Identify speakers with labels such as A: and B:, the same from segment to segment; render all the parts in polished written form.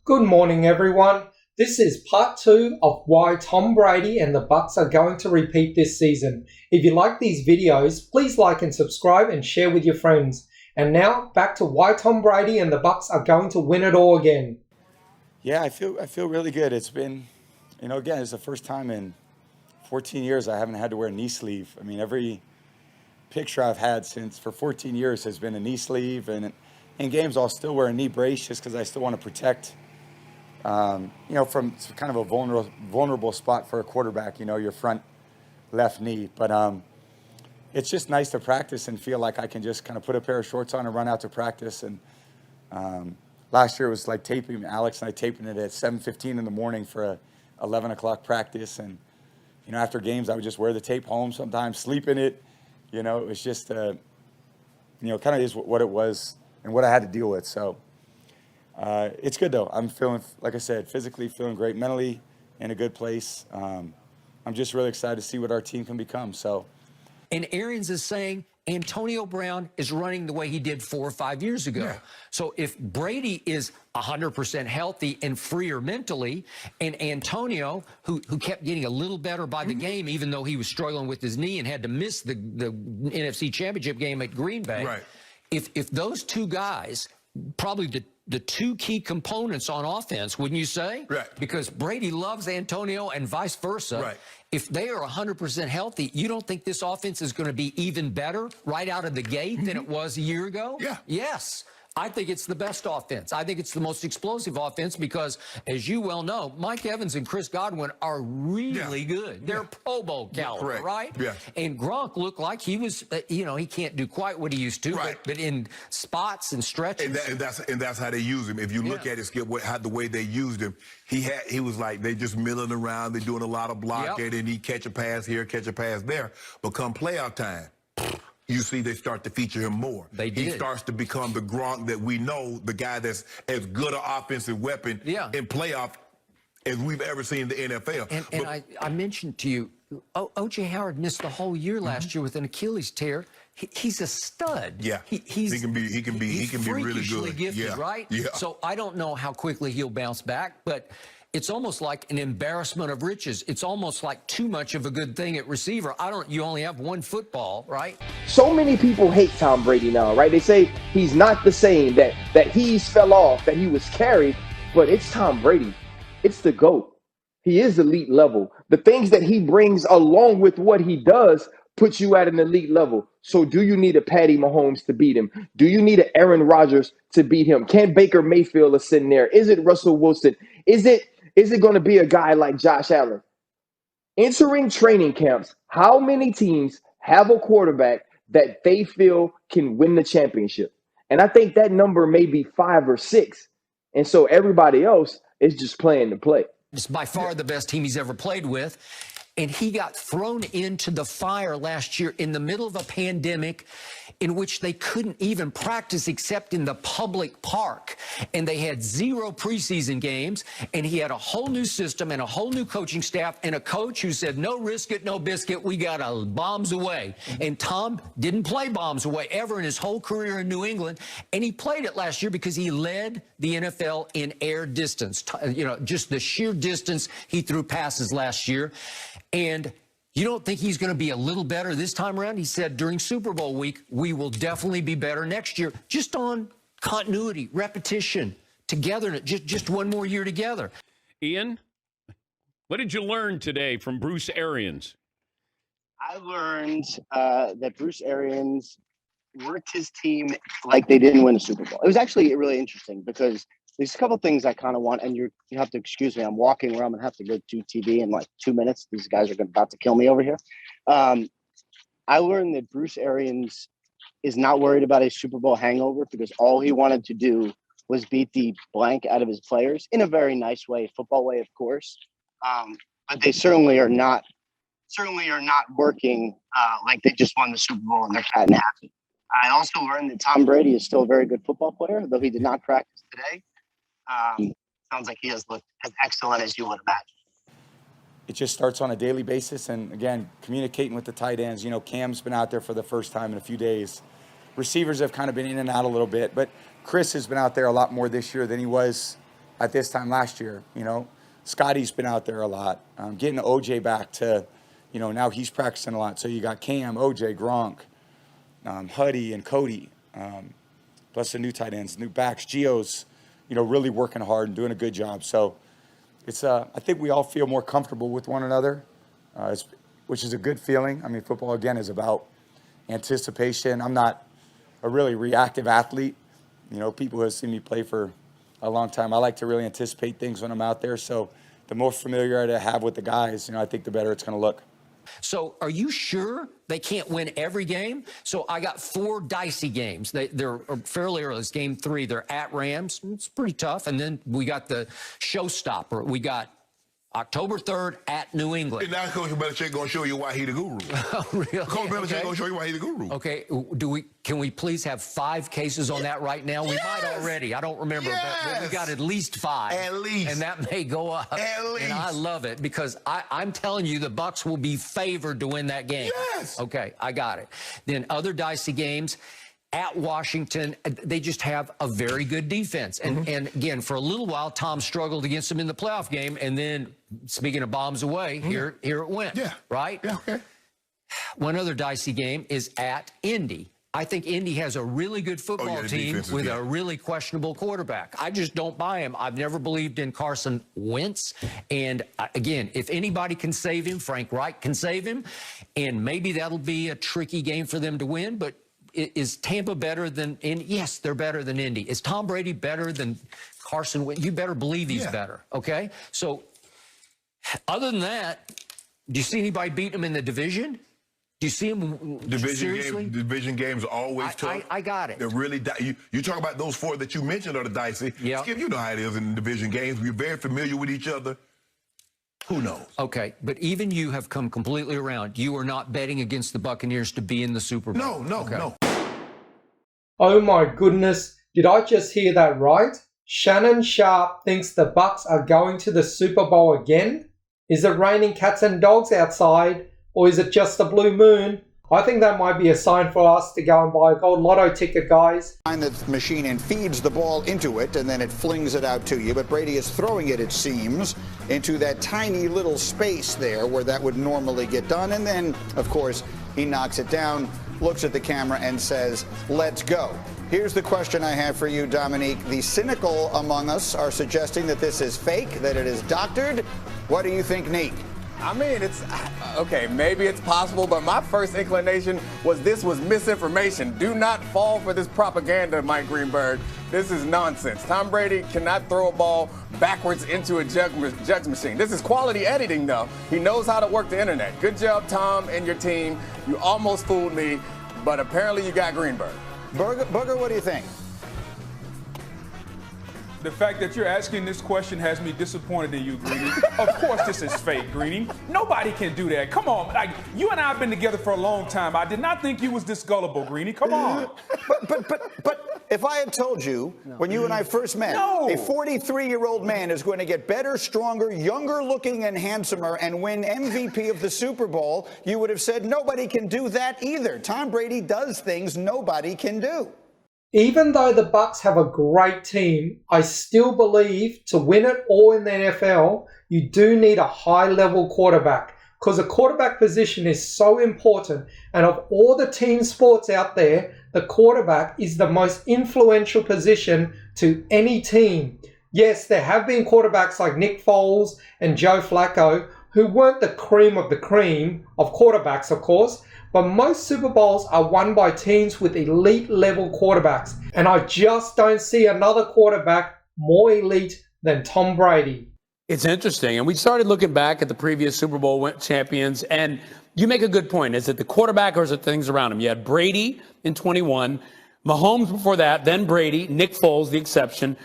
A: Good morning, everyone. This is part 2 of why Tom Brady and the Bucs are going to repeat this season. If you like these videos, please like and subscribe and share with your friends. And now, back to why Tom Brady and the Bucs are going to win it all again.
B: Yeah, I feel really good. It's been, again, it's the first time in 14 years I haven't had to wear a knee sleeve. I mean, every picture I've had since for 14 years has been a knee sleeve, and in games I'll still wear a knee brace just because I still want to protect, from kind of a vulnerable spot for a quarterback. Your front left knee. But it's just nice to practice and feel like I can just kind of put a pair of shorts on and run out to practice. And last year it was like Alex and I taping it at 7:15 in the morning for a 11 o'clock practice. And, after games, I would just wear the tape home sometimes, sleep in it. It was just, kind of is what it was and what I had to deal with. So it's good, though. I'm feeling, like I said, physically feeling great, mentally in a good place. I'm just really excited to see what our team can become. So.
C: And Arians is saying Antonio Brown is running the way he did 4 or 5 years ago. Yeah. So if Brady is 100% healthy and freer mentally, and Antonio, who kept getting a little better by the game, even though he was struggling with his knee and had to miss the NFC Championship game at Green Bay, right. If those two guys, probably the two key components on offense, wouldn't you say?
D: Right.
C: Because Brady loves Antonio and vice versa.
D: Right.
C: If they are 100% healthy, you don't think this offense is going to be even better right out of the gate than it was a year ago?
D: Yeah.
C: Yes. I think it's the best offense. I think it's the most explosive offense because, as you well know, Mike Evans and Chris Godwin are really good. They're Pro Bowl caliber, right?
D: Yeah.
C: And Gronk looked like he was, he can't do quite what he used to,
D: right.
C: but in spots and stretches.
D: And that's how they use him. If you look at it, Skip, the way they used him, he was like they just milling around, they're doing a lot of blocking, and he catch a pass here, catch a pass there. But come playoff time, you see they start to feature him more.
C: They did.
D: He starts to become the Gronk that we know, the guy that's as good an offensive weapon in playoff as we've ever seen in the NFL.
C: And I mentioned to you, O.J. Howard missed the whole year last year with an Achilles tear. He's a stud.
D: Yeah, he can be really good.
C: Gifted, right?
D: Yeah.
C: So I don't know how quickly he'll bounce back, but it's almost like an embarrassment of riches. It's almost like too much of a good thing at receiver. You only have one football, right?
E: So many people hate Tom Brady now, right? They say he's not the same, that he's fell off, that he was carried, but it's Tom Brady. It's the GOAT. He is elite level. The things that he brings along with what he does puts you at an elite level. So do you need a Patty Mahomes to beat him? Do you need an Aaron Rodgers to beat him? Can Baker Mayfield ascend there? Is it Russell Wilson? Is it going to be a guy like Josh Allen? Entering training camps, how many teams have a quarterback that they feel can win the championship? And I think that number may be 5 or 6. And so everybody else is just playing to play.
C: It's by far the best team he's ever played with. And he got thrown into the fire last year in the middle of a pandemic in which they couldn't even practice except in the public park. And they had 0 preseason games. And he had a whole new system and a whole new coaching staff and a coach who said, no risk it, no biscuit. We got bombs away. And Tom didn't play bombs away ever in his whole career in New England. And he played it last year because he led the NFL in air distance. Just the sheer distance he threw passes last year. And you don't think he's going to be a little better this time around? He said during Super Bowl week, we will definitely be better next year, just on continuity, repetition, togetherness, just one more year together.
F: Ian, what did you learn today from Bruce Arians?
G: I learned that Bruce Arians worked his team like they didn't win a Super Bowl. It was actually really interesting because there's a couple things I kind of want, and you have to excuse me. I'm walking where I'm going to have to go to TV in like 2 minutes. These guys are about to kill me over here. I learned that Bruce Arians is not worried about a Super Bowl hangover because all he wanted to do was beat the blank out of his players in a very nice way, football way, of course. But they certainly are not working like they just won the Super Bowl and they're fat and happy. I also learned that Tom Brady is still a very good football player, though he did not practice today. Sounds like he has looked as excellent as you would imagine.
B: It just starts on a daily basis. And again, communicating with the tight ends. Cam's been out there for the first time in a few days. Receivers have kind of been in and out a little bit, but Chris has been out there a lot more this year than he was at this time last year. You know, Scotty's been out there a lot. Getting OJ back to, you know, now he's practicing a lot. So you got Cam, OJ, Gronk, Huddy, and Cody. Plus the new tight ends, new backs. Gio's, you know, really working hard and doing a good job. So it's I think we all feel more comfortable with one another, which is a good feeling. I mean, football, again, is about anticipation. I'm not a really reactive athlete. You know, people who have seen me play for a long time, I like to really anticipate things when I'm out there. So the more familiarity I have with the guys, you know, I think the better it's going to look.
C: So are you sure they can't win every game? So I got 4 dicey games. They're fairly early. It's game 3. They're at Rams. It's pretty tough. And then we got the showstopper. We got October 3rd at New England.
D: And now Coach Belichick going to show you why he the guru.
C: Oh, really?
D: Coach Belichick going to show you why he the guru.
C: Okay. Can we please have 5 cases on that right now? We might already. I don't remember. But we got at least 5.
D: At least.
C: And that may go up.
D: At least.
C: And I love it because I'm telling you the Bucs will be favored to win that game.
D: Yes.
C: Okay. I got it. Then other dicey games. At Washington, they just have a very good defense. And again, for a little while, Tom struggled against them in the playoff game. And then, speaking of bombs away, here it went. Yeah. Right?
D: Yeah, okay.
C: One other dicey game is at Indy. I think Indy has a really good football team with a really questionable quarterback. I just don't buy him. I've never believed in Carson Wentz. And again, if anybody can save him, Frank Reich can save him. And maybe that'll be a tricky game for them to win. But is Tampa better than Indy? Yes, they're better than Indy. Is Tom Brady better than Carson Wentz? You better believe he's better, okay? So other than that, do you see anybody beating him in the division? Do you see him seriously?
D: Division games are always tough.
C: I got it.
D: They're really you talk about those 4 that you mentioned are the dicey.
C: Yeah.
D: Skip, you know how it is in division games. We're very familiar with each other. Who knows?
C: Okay, but even you have come completely around. You are not betting against the Buccaneers to be in the Super Bowl.
D: No.
A: Oh my goodness, did I just hear that right? Shannon Sharp thinks the Bucs are going to the Super Bowl again? Is it raining cats and dogs outside, or is it just a blue moon? I think that might be a sign for us to go and buy a gold lotto ticket, guys.
H: The machine and feeds the ball into it, and then it flings it out to you. But Brady is throwing it seems, into that tiny little space there where that would normally get done. And then, of course, he knocks it down, looks at the camera, and says, "Let's go." Here's the question I have for you, Dominique. The cynical among us are suggesting that this is fake, that it is doctored. What do you think, Nick?
I: I mean, it's okay, maybe it's possible, but my first inclination was this was misinformation. Do not fall for this propaganda, Mike Greenberg. This is nonsense. Tom Brady cannot throw a ball backwards into a judge machine. This is quality editing, though. He knows how to work the internet. Good job, Tom, and your team. You almost fooled me, but apparently you got Greenberg.
H: Booger, what do you think?
J: The fact that you're asking this question has me disappointed in you, Greeny. Of course this is fake, Greeny. Nobody can do that. Come on. Like, you and I have been together for a long time. I did not think you was this gullible, Greeny. Come on.
H: But if I had told you when you and I first met, a 43-year-old man is going to get better, stronger, younger looking and handsomer and win MVP of the Super Bowl, you would have said nobody can do that either. Tom Brady does things nobody can do.
A: Even though the Bucs have a great team, I still believe to win it all in the NFL, you do need a high-level quarterback, because the quarterback position is so important. And of all the team sports out there, the quarterback is the most influential position to any team. Yes, there have been quarterbacks like Nick Foles and Joe Flacco who weren't the cream of quarterbacks, of course, but most Super Bowls are won by teams with elite level quarterbacks. And I just don't see another quarterback more elite than Tom Brady.
K: It's interesting. And we started looking back at the previous Super Bowl champions, and you make a good point. Is it the quarterback or is it things around him? You had Brady in 21, Mahomes before that, then Brady, Nick Foles, the exception,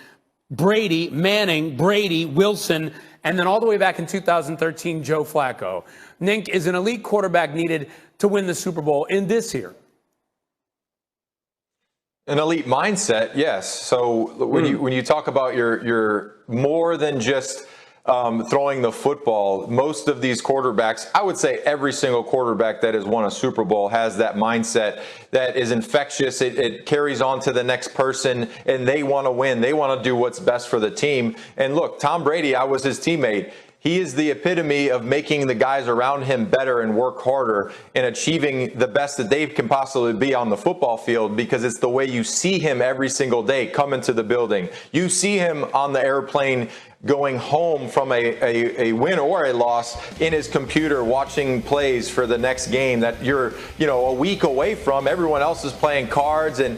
K: Brady, Manning, Brady, Wilson, and then all the way back in 2013, Joe Flacco. Nick, is an elite quarterback needed to win the Super Bowl in this year?
L: An elite mindset, yes. So when you talk about your more than just throwing the football. Most of these quarterbacks, I would say every single quarterback that has won a Super Bowl has that mindset that is infectious. It carries on to the next person, and they want to win. They want to do what's best for the team. And look, Tom Brady, I was his teammate. He is the epitome of making the guys around him better and work harder and achieving the best that they can possibly be on the football field, because it's the way you see him every single day come into the building. You see him on the airplane going home from a win or a loss in his computer, watching plays for the next game that you're, a week away from. Everyone else is playing cards and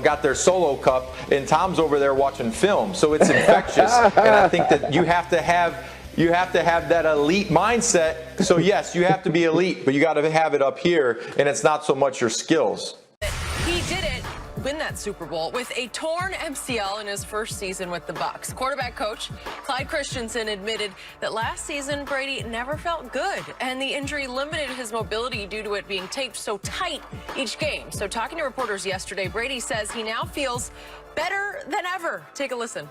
L: got their solo cup, and Tom's over there watching film. So it's infectious. And I think that you have to have that elite mindset. So yes, you have to be elite, but you got to have it up here, and it's not so much your skills.
M: He did it, win that Super Bowl with a torn MCL in his first season with the Bucs. Quarterback coach Clyde Christensen admitted that last season Brady never felt good, and the injury limited his mobility due to it being taped so tight each game. So talking to reporters yesterday, Brady says he now feels better than ever. Take a listen.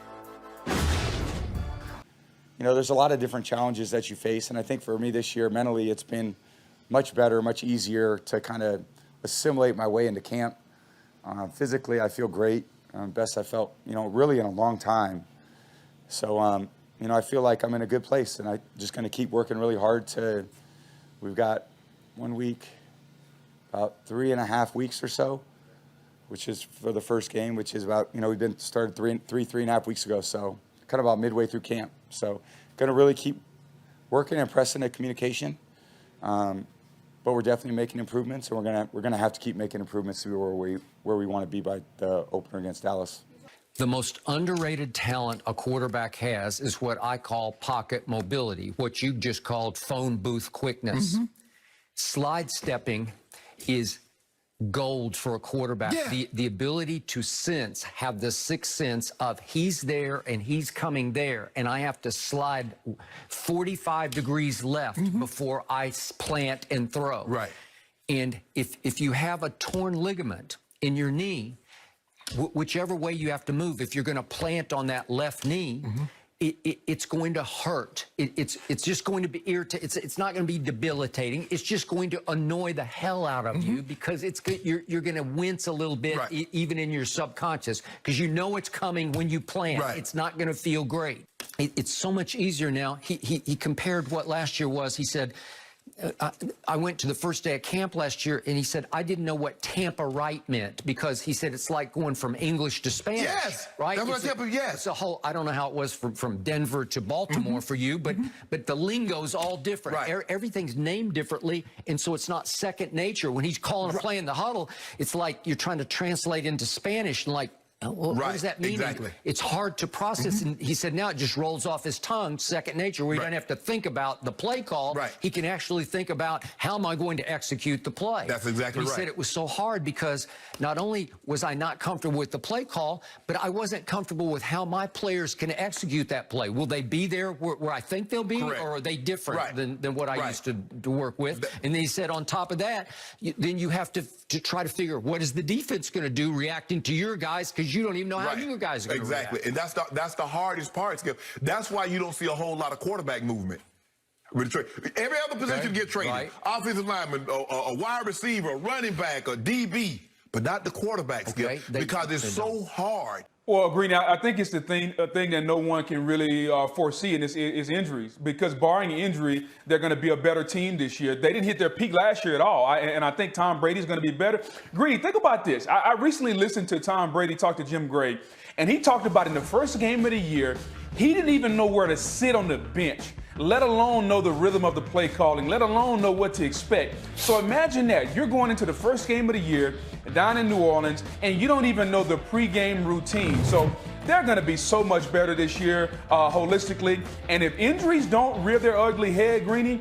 B: There's a lot of different challenges that you face, and I think for me this year, mentally, it's been much better, much easier to kind of assimilate my way into camp. Physically, I feel great, best I felt, really in a long time. So, I feel like I'm in a good place, and I'm just going to keep working really hard we've got 1 week, about 3.5 weeks or so, which is for the first game, which is about, we've been started 3.5 weeks ago, so kind of about midway through camp. So going to really keep working and pressing at communication, but we're definitely making improvements, and we're gonna have to keep making improvements to be where we want to be by the opener against Dallas.
C: The most underrated talent a quarterback has is what I call pocket mobility, what you just called phone booth quickness. Slide stepping is gold for a quarterback.
D: Yeah.
C: The ability to have the sixth sense of he's there and he's coming there, and I have to slide 45 degrees left before I plant and throw.
D: Right.
C: And if you have a torn ligament in your knee, whichever way you have to move, if you're going to plant on that left knee, it's going to hurt. It's just going to be irritating. It's not going to be debilitating. It's just going to annoy the hell out of you, because you're going to wince a little bit, even in your subconscious, because you know it's coming when you plant. It's not going to feel great. It's so much easier now. He compared what last year was. He said, I went to the first day of camp last year, and he said, I didn't know what Tampa right meant, because he said it's like going from English to Spanish.
D: Yes.
C: Right?
D: That's what Tampa, yes.
C: It's a whole, I don't know how it was from Denver to Baltimore for you, but the lingo's all different. Everything's named differently, and so it's not second nature. When he's calling a play in the huddle, it's like you're trying to translate into Spanish, and like, well, what does that mean?
D: Exactly.
C: It's hard to process. And he said now it just rolls off his tongue, second nature, where he doesn't have to think about the play call. He can actually think about, how am I going to execute the play?
D: That's exactly
C: He said it was so hard because not only was I not comfortable with the play call, but I wasn't comfortable with how my players can execute that play. Will they be there where I think they'll be, or are they different than what I used to work with? And then he said on top of that, then you have to try to figure, what is the defense going to do reacting to your guys, because you don't even know how your guys are going to react.
D: And that's the hardest part, Skip. That's why you don't see a whole lot of quarterback movement. Every other position gets traded. Offensive lineman, a wide receiver, a running back, a DB, but not the quarterback, Skip, because it's so hard.
J: Well, Greeny, I think it's a thing that no one can really foresee, and is injuries. Because barring injury, they're going to be a better team this year. They didn't hit their peak last year at all, and I think Tom Brady's going to be better. Greeny, think about this. I recently listened to Tom Brady talk to Jim Gray, and he talked about in the first game of the year, he didn't even know where to sit on the bench, let alone know the rhythm of the play calling, let alone know what to expect. So imagine that. You're going into the first game of the year down in New Orleans, and you don't even know the pregame routine. So they're going to be so much better this year holistically. And if injuries don't rear their ugly head, Greeny,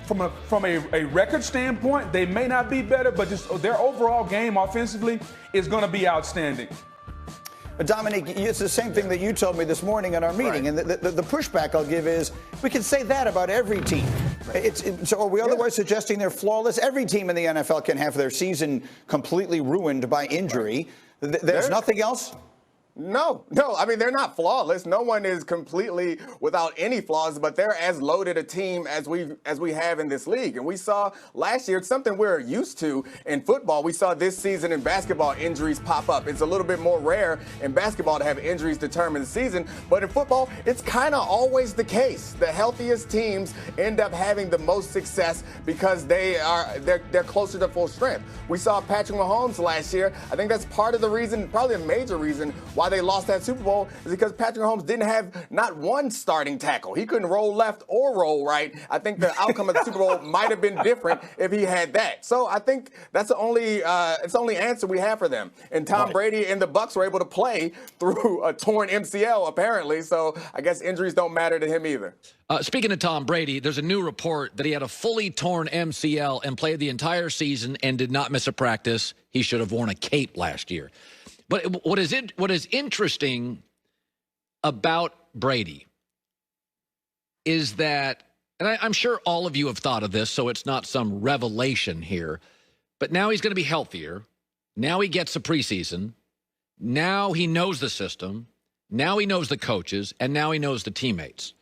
J: from a record standpoint, they may not be better, but just their overall game offensively is going to be outstanding.
H: But Dominique, it's the same thing that you told me this morning in our meeting, and the pushback I'll give is we can say that about every team. So are we otherwise suggesting they're flawless? Every team in the NFL can have their season completely ruined by injury. There's nothing else?
I: No. I mean, they're not flawless. No one is completely without any flaws, but they're as loaded a team as we have in this league. And we saw last year, it's something we're used to in football. We saw this season in basketball injuries pop up. It's a little bit more rare in basketball to have injuries determine the season, but in football, it's kind of always the case. The healthiest teams end up having the most success because they're closer to full strength. We saw Patrick Mahomes last year. I think that's part of the reason, probably a major reason why they lost that Super Bowl, is because Patrick Mahomes didn't have not one starting tackle. He couldn't roll left or roll right. I think the outcome of the Super Bowl might have been different if he had that. So I think that's the only answer we have for them. And Tom Brady and the Bucs were able to play through a torn MCL apparently. So I guess injuries don't matter to him either.
N: Speaking of Tom Brady, there's a new report that he had a fully torn MCL and played the entire season and did not miss a practice. He should have worn a cape last year. But what is interesting about Brady is that, and I'm sure all of you have thought of this, so it's not some revelation here, but now he's going to be healthier. Now he gets the preseason. Now he knows the system. Now he knows the coaches, and now he knows the teammates.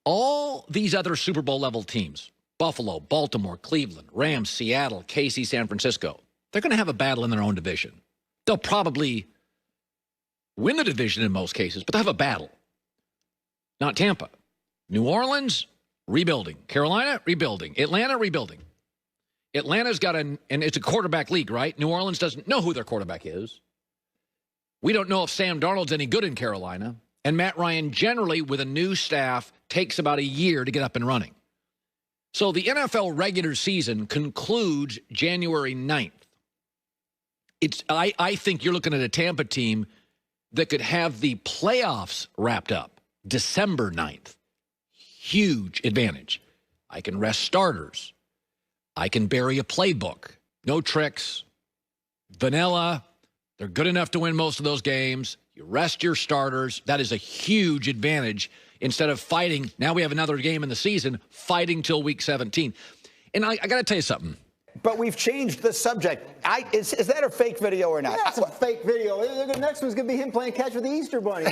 N: All these other Super Bowl level teams, Buffalo, Baltimore, Cleveland, Rams, Seattle, KC, San Francisco, they're going to have a battle in their own division. They'll probably win the division in most cases, but they'll have a battle. Not Tampa. New Orleans, rebuilding. Carolina, rebuilding. Atlanta, rebuilding. Atlanta's got and it's a quarterback league, right? New Orleans doesn't know who their quarterback is. We don't know if Sam Darnold's any good in Carolina. And Matt Ryan, generally, with a new staff, takes about a year to get up and running. So the NFL regular season concludes January 9th. I think you're looking at a Tampa team that could have the playoffs wrapped up December 9th. Huge advantage. I can rest starters. I can bury a playbook. No tricks. Vanilla. They're good enough to win most of those games. You rest your starters. That is a huge advantage instead of fighting. Now we have another game in the season, fighting till week 17. And I got to tell you something.
H: But we've changed the subject. Is that a fake video or not?
O: That's a fake video. The next one's going to be him playing catch with the Easter Bunny.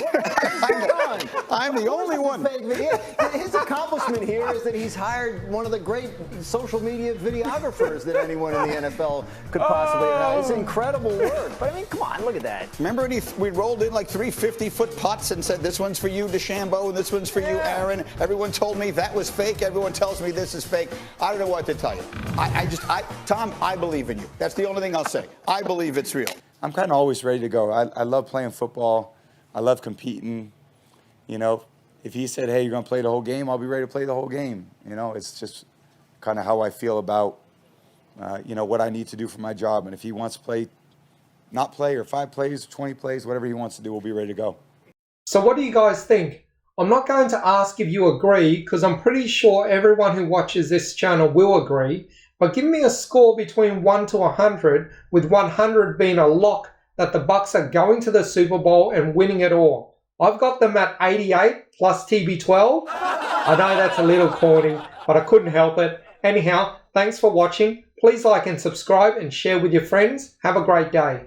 H: I'm the only one.
O: Fake video. His accomplishment here is that he's hired one of the great social media videographers that anyone in the NFL could possibly have had. It's incredible work. But, I mean, come on, look at that.
H: Remember when we rolled in like 3 50-foot putts and said, this one's for you, DeChambeau, and this one's for you, Aaron. Everyone told me that was fake. Everyone tells me this is fake. I don't know what to tell you. Tom, I believe in you. That's the only thing I'll say. I believe it's real.
B: I'm kind of always ready to go. I love playing football. I love competing. You know, if he said, hey, you're going to play the whole game, I'll be ready to play the whole game. You know, it's just kind of how I feel about, what I need to do for my job. And if he wants to not play, or 5 plays, 20 plays, whatever he wants to do, we'll be ready to go.
A: So what do you guys think? I'm not going to ask if you agree, because I'm pretty sure everyone who watches this channel will agree. But give me a score between 1 to 100, with 100 being a lock that the Bucs are going to the Super Bowl and winning it all. I've got them at 88 plus TB12. I know that's a little corny, but I couldn't help it. Anyhow, thanks for watching. Please like and subscribe and share with your friends. Have a great day.